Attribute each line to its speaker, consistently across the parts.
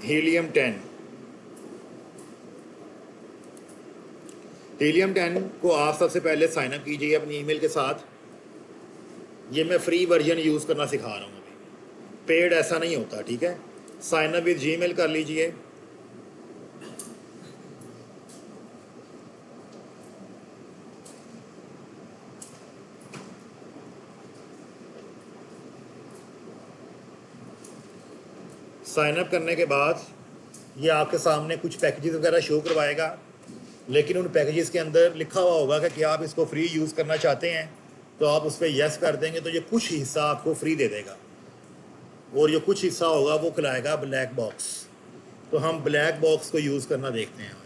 Speaker 1: Helium 10। Helium 10 को आप सबसे पहले साइन अप कीजिए अपनी ईमेल के साथ। ये मैं फ्री वर्जन यूज़ करना सिखा रहा हूँ अभी, पेड ऐसा नहीं होता, ठीक है। साइन अप विद जीमेल कर लीजिए। साइन अप करने के बाद ये आपके सामने कुछ पैकेजेस वगैरह शो करवाएगा, लेकिन उन पैकेजेस के अंदर लिखा हुआ होगा कि क्या आप इसको फ्री यूज़ करना चाहते हैं, तो आप उस पर येस कर देंगे तो ये कुछ हिस्सा आपको फ्री दे देगा, और जो कुछ हिस्सा होगा वो खिलाएगा ब्लैक बॉक्स। तो हम ब्लैक बॉक्स को यूज़ करना देखते हैं आज।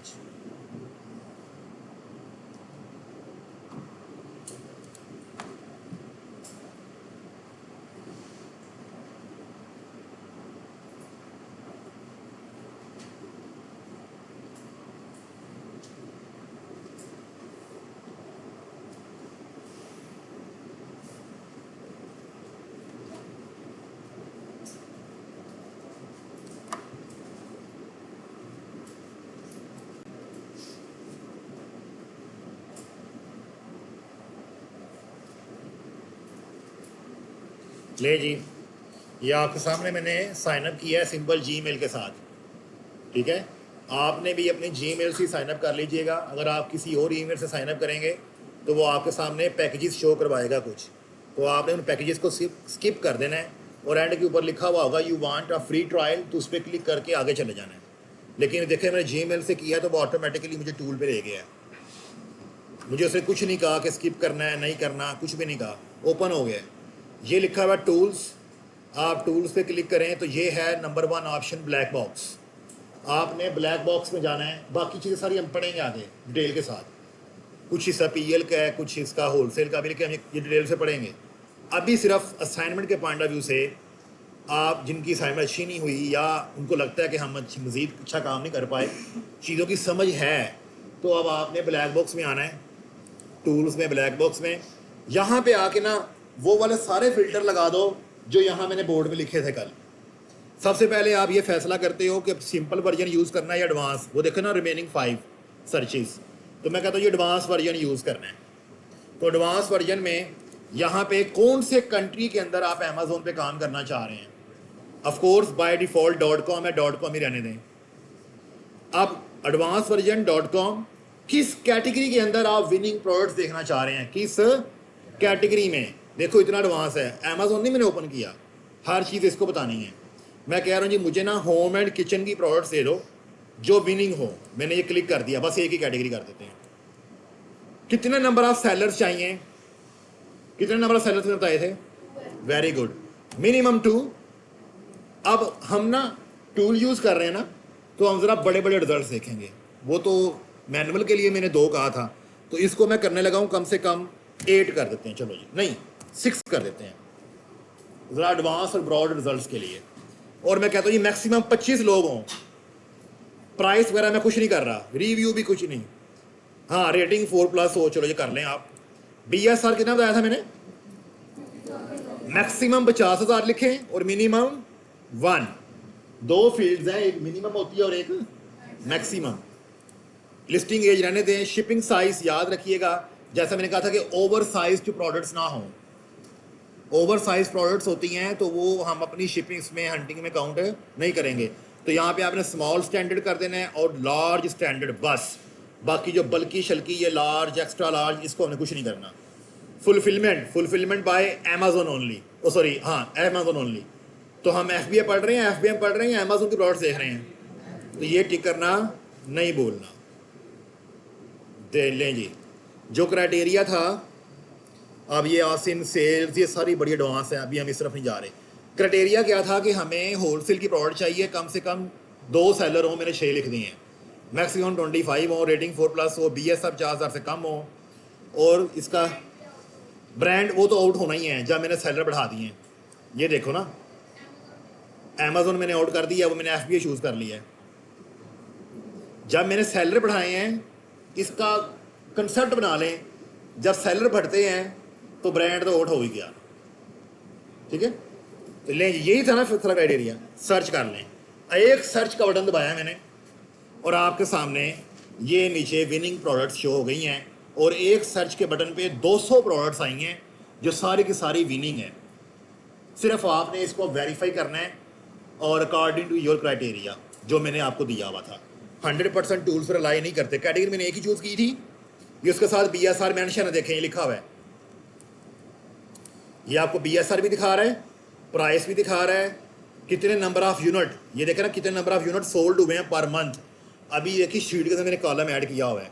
Speaker 1: ले जी, ये आपके सामने मैंने साइन अप किया है सिंपल जीमेल के साथ, ठीक है। आपने भी अपनी जीमेल से साइन अप कर लीजिएगा। अगर आप किसी और ईमेल से साइन अप करेंगे तो वो आपके सामने पैकेजेस शो करवाएगा कुछ, तो आपने उन पैकेजेस को स्किप कर देना है, और एंड के ऊपर लिखा हुआ होगा you want a free trial, तो उस पर क्लिक करके आगे चले जाना है। लेकिन देखिए मैंने जीमेल से किया तो वो ऑटोमेटिकली मुझे टूल पे ले गया, मुझे उसे कुछ नहीं कहा कि स्किप करना है नहीं करना, कुछ भी नहीं कहा, ओपन हो गया। ये लिखा हुआ टूल्स, आप टूल्स पे क्लिक करें तो ये है नंबर 1 ऑप्शन ब्लैक बॉक्स। आपने ब्लैक बॉक्स में जाना है। बाकी चीज़ें सारी हम पढ़ेंगे आगे डिटेल के साथ, कुछ हिस्सा पीएल का है, कुछ इसका होलसेल का भी, लेकिन हम ये डिटेल से पढ़ेंगे। अभी सिर्फ असाइनमेंट के पॉइंट ऑफ व्यू से आप जिनकी असाइनमेंट अच्छी नहीं हुई या उनको लगता है कि हम मज़ीद अच्छा काम नहीं कर पाए, चीज़ों की समझ है, तो अब आपने ब्लैक बॉक्स में आना है, टूल्स में, ब्लैक बॉक्स में। यहाँ पे आके ना वो वाले सारे फिल्टर लगा दो जो यहाँ मैंने बोर्ड में लिखे थे कल। सबसे पहले आप ये फैसला करते हो कि सिंपल वर्जन यूज़ करना है या एडवांस। वो देखो ना रिमेनिंग 5 सर्चेस, तो मैं कहता हूँ ये एडवांस वर्जन यूज़ करना है। तो एडवांस वर्जन में यहाँ पे कौन से कंट्री के अंदर आप अमेजोन पे काम करना चाह रहे हैं। ऑफकोर्स बाय डिफ़ॉल्ट .com है, .com ही रहने दें। अब एडवांस वर्जन .com, किस कैटेगरी के अंदर आप विनिंग प्रोडक्ट्स देखना चाह रहे हैं, किस कैटेगरी में। देखो इतना एडवांस है, अमेजोन नहीं मैंने ओपन किया, हर चीज़ इसको बतानी है। मैं कह रहा हूँ जी मुझे ना होम एंड किचन की प्रोडक्ट्स दे दो जो विनिंग हो। मैंने ये क्लिक कर दिया, बस एक ही कैटेगरी कर देते हैं। कितने नंबर ऑफ सेलर्स चाहिए, कितने नंबर ऑफ सेलर्स बताए थे, वेरी गुड, मिनिमम 2। अब हम ना टूल यूज़ कर रहे हैं ना, तो हम ज़रा बड़े बड़े रिजल्ट देखेंगे। वो तो मैनुअल के लिए मैंने 2 कहा था, तो इसको मैं करने लगा हूँ कम से कम 8 कर देते हैं, चलो जी, नहीं 6 कर देते हैं, ज़रा एडवांस और ब्रॉड रिजल्ट्स के लिए। और मैं कहता हूँ ये मैक्सिमम 25 लोग हों। प्राइस वगैरह मैं कुछ नहीं कर रहा, रिव्यू भी कुछ नहीं। हाँ रेटिंग 4+ हो, चलो ये कर लें आप। BSR कितना बताया था मैंने, मैक्सिमम 50,000 लिखें और मिनिमम 1। 2 फील्ड्स हैं, एक मिनिमम होती है और एक मैक्सिमम। लिस्टिंग एज रहने दें। शिपिंग साइज याद रखिएगा, जैसा मैंने कहा था कि ओवर साइज प्रोडक्ट्स ना हों। ओवर साइज प्रोडक्ट्स होती हैं तो वो हम अपनी शिपिंग्स में, हंटिंग में काउंट नहीं करेंगे। तो यहाँ पे आपने स्मॉल स्टैंडर्ड कर देना है और लार्ज स्टैंडर्ड बस। बाकी जो बल्कि शल्की, ये लार्ज, एक्स्ट्रा लार्ज, इसको हमने कुछ नहीं करना। Fulfilment by Amazon only, oh sorry, हाँ अमेजोन ओनली। तो हम FBA पढ़ रहे हैं, FBM पढ़ रहे हैं, अमेजोन के प्रोडक्ट्स देख रहे हैं, तो ये टिक करना नहीं बोलना। दे लें जी, जो क्राइटेरिया था। अब ये आसिन सेल्स, ये सारी बड़ी एडवांस है, अभी हम इस तरफ नहीं जा रहे। क्राइटेरिया क्या था कि हमें होलसेल की प्रोडक्ट चाहिए, कम से कम 2 सेलर हो, मैंने 6 लिख दिए हैं। मैक्सिमम 25 हो, रेटिंग 4+ हो, BSR 5000 से कम हो, और इसका ब्रांड वो तो आउट होना ही है जब मैंने सेलर बढ़ा दिए हैं। ये देखो ना, अमेजोन मैंने आउट कर दिया, वो मैंने FBA चूज़ कर लिया है। जब मैंने सेलर बढ़ाए हैं, इसका कंसेप्ट बना लें, जब सेलर बढ़ते हैं तो ब्रांड तो आउट हो ही गया, ठीक है। तो ले यही था ना फिर क्राइटेरिया, सर्च कर लें। एक सर्च का बटन दबाया मैंने और आपके सामने ये नीचे विनिंग प्रोडक्ट्स शो हो गई हैं और एक सर्च के बटन पे 200 प्रोडक्ट्स आई हैं जो सारी की सारी विनिंग है। सिर्फ आपने इसको वेरीफाई करना है और अकॉर्डिंग टू योर क्राइटेरिया जो मैंने आपको दिया हुआ था। 100% टूल्स पर रिलाई नहीं करते। कैटेगरी मैंने एक ही चूज़ की थी, ये उसके साथ BSR मेंशन है, देखें ये लिखा हुआ है, ये आपको BSR भी दिखा रहा है, प्राइस भी दिखा रहा है, कितने नंबर ऑफ यूनिट, ये देखें ना कितने नंबर ऑफ यूनिट सोल्ड हुए हैं पर मंथ। अभी देखिए शीट के अंदर मैंने कॉलम ऐड किया हुआ है,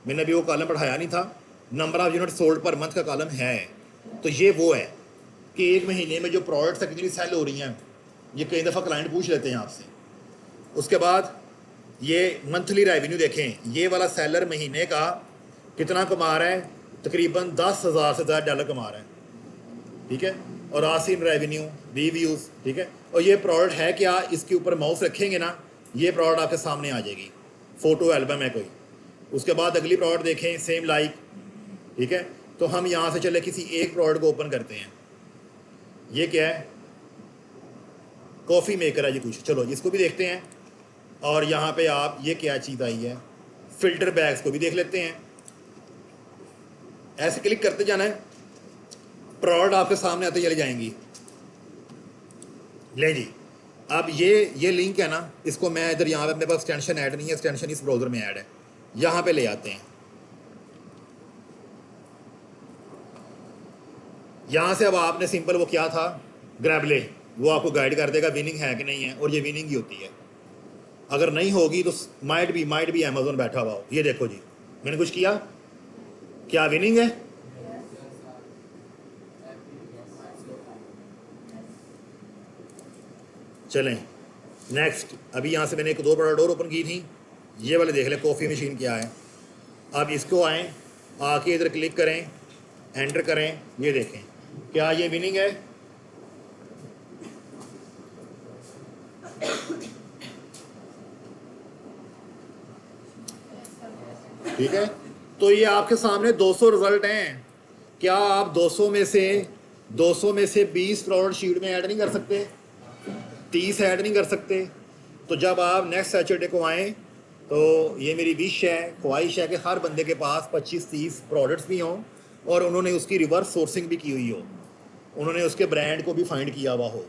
Speaker 1: मैंने अभी वो कॉलम पढ़ाया नहीं था, number of unit sold per month का कॉलम है। तो ये वो है कि एक महीने में जो प्रोडक्ट्स कितनी सेल हो रही हैं, ये कई दफ़ा क्लाइंट पूछ लेते हैं आपसे। उसके बाद ये मंथली रेवेन्यू देखें, ये वाला सेलर महीने का कितना कमा रहा है, तकरीबन 10,000 से ज़्यादा डॉलर कमा रहा है, ठीक है। और आसिन रेवेन्यू, रिव्यूज़, ठीक है। और ये प्रोडक्ट है क्या, इसके ऊपर माउस रखेंगे ना, ये प्रोडक्ट आपके सामने आ जाएगी, फ़ोटो एल्बम है कोई। उसके बाद अगली प्रोडक्ट देखें, सेम लाइक, ठीक है। तो हम यहाँ से चले किसी एक प्रोडक्ट को ओपन करते हैं। ये क्या है, कॉफ़ी मेकर है जी कुछ, चलो इसको भी देखते हैं। और यहाँ पे आप ये क्या चीज़ आई है, फ़िल्टर बैग्स को भी देख लेते हैं। ऐसे क्लिक करते जाना है, प्रोडक्ट आपके सामने आते चले जाएंगी। ले जी, अब ये लिंक है ना, इसको मैं इधर यहाँ पे अपने पास एक्सटेंशन ऐड नहीं है, एक्सटेंशन इस ब्राउज़र में ऐड है, यहाँ पे ले आते हैं। यहाँ से अब आपने सिंपल वो क्या था, ग्रैबले, वो आपको गाइड कर देगा विनिंग है कि नहीं है, और ये विनिंग ही होती है। अगर नहीं होगी तो माइट भी अमेज़न बैठा हुआ हो। ये देखो जी, मैंने कुछ किया, क्या विनिंग है? चलें नेक्स्ट। अभी यहाँ से मैंने एक दो प्रोडक्ट और ओपन की थी, ये वाले देख लें, कॉफ़ी मशीन क्या है। अब इसको आएँ, आके इधर क्लिक करें, एंटर करें, ये देखें क्या ये विनिंग है। ठीक है, तो ये आपके सामने 200 रिजल्ट हैं। क्या आप 200 में से 20 प्रोडक्ट शीट में ऐड नहीं कर सकते, 30 ऐड नहीं कर सकते? तो जब आप नेक्स्ट सैटरडे को आएँ तो ये मेरी विश है, ख्वाहिश है कि हर बंदे के पास 25-30 प्रोडक्ट्स भी हों और उन्होंने उसकी रिवर्स सोर्सिंग भी की हुई हो, उन्होंने उसके ब्रांड को भी फाइंड किया हुआ हो।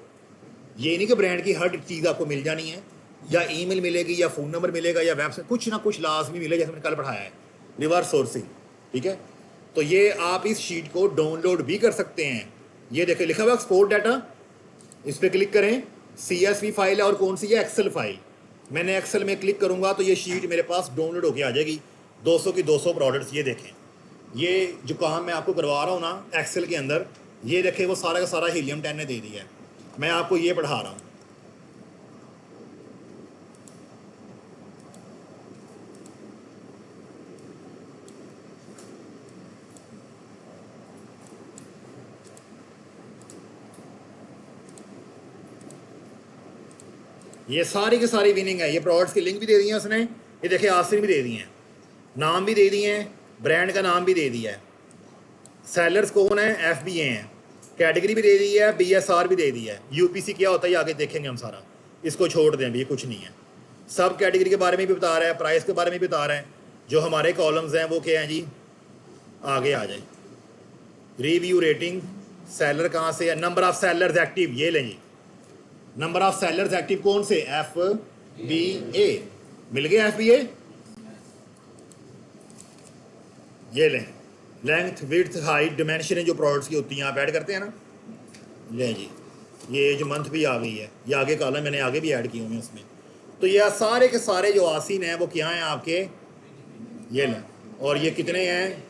Speaker 1: ये नहीं कि ब्रांड की हर चीज़ आपको मिल जानी है, या ईमेल मिलेगी, या फ़ोन नंबर मिलेगा, या वेबसाइट, कुछ ना कुछ लाजमी मिले, जैसे मैंने कल पढ़ाया है, रिवर्स सोर्सिंग, ठीक है। तो ये आप इस शीट को डाउनलोड भी कर सकते हैं। ये देखिए लिखा हुआ एक्सपोर्ट डाटा, इस पर क्लिक करें, CSV फाइल है और कौन सी है, एक्सेल फाइल। मैंने एक्सेल में क्लिक करूँगा तो ये शीट मेरे पास डाउनलोड होके आ जाएगी, 200 की 200 प्रोडक्ट्स। ये देखें, ये जो काम मैं आपको करवा रहा हूँ ना एक्सेल के अंदर, ये देखें वो सारा का सारा हीलियम 10 ने दे दिया है, मैं आपको ये पढ़ा रहा हूँ। ये सारी की सारी विनिंग है। ये प्रोडक्ट्स की लिंक भी दे दी है उसने, ये देखिए आसिन भी दे दिए हैं, नाम भी दे दिए हैं, ब्रांड का नाम भी दे दिया है, सेलर्स कौन है, FBA हैं, कैटेगरी भी दे दी है, BSR भी दे दिया है। UPC क्या होता है ये आगे देखेंगे हम सारा, इसको छोड़ दें अभी, ये कुछ नहीं है। सब कैटेगरी के बारे में भी बता रहा है, प्राइस के बारे में भी बता रहा है। जो हमारे कॉलम्स हैं वो क्या हैं जी, आगे आ जाए, रिव्यू, रेटिंग, सेलर कहाँ से है, नंबर ऑफ सेलर्स एक्टिव, ये लें जी, नंबर ऑफ सेलर्स एक्टिव कौन से, FBA, मिल गया FBA। ये लें, लेंथ, विड्थ, हाइट, डिमेंशन जो प्रोडक्ट्स की होती हैं आप ऐड करते हैं ना, लें जी, ये जो मंथ भी आ गई है, ये आगे कॉलम मैंने आगे भी ऐड किए हुए हैं उसमें। तो ये सारे के सारे जो आसीन हैं वो क्या हैं आपके, ये लें। और ये कितने हैं,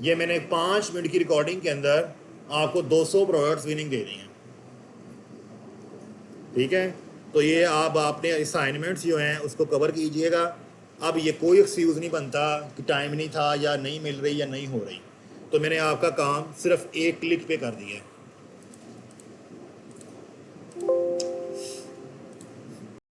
Speaker 1: ये मैंने 5 मिनट की रिकॉर्डिंग के अंदर आपको 200 प्रोडक्ट्स विनिंग दे दी हैं, ठीक है। तो ये आपने असाइनमेंट्स जो हैं उसको कवर कीजिएगा। अब ये कोई एक्सक्यूज़ नहीं बनता कि टाइम नहीं था या नहीं मिल रही या नहीं हो रही, तो मैंने आपका काम सिर्फ एक क्लिक पे कर दिया है।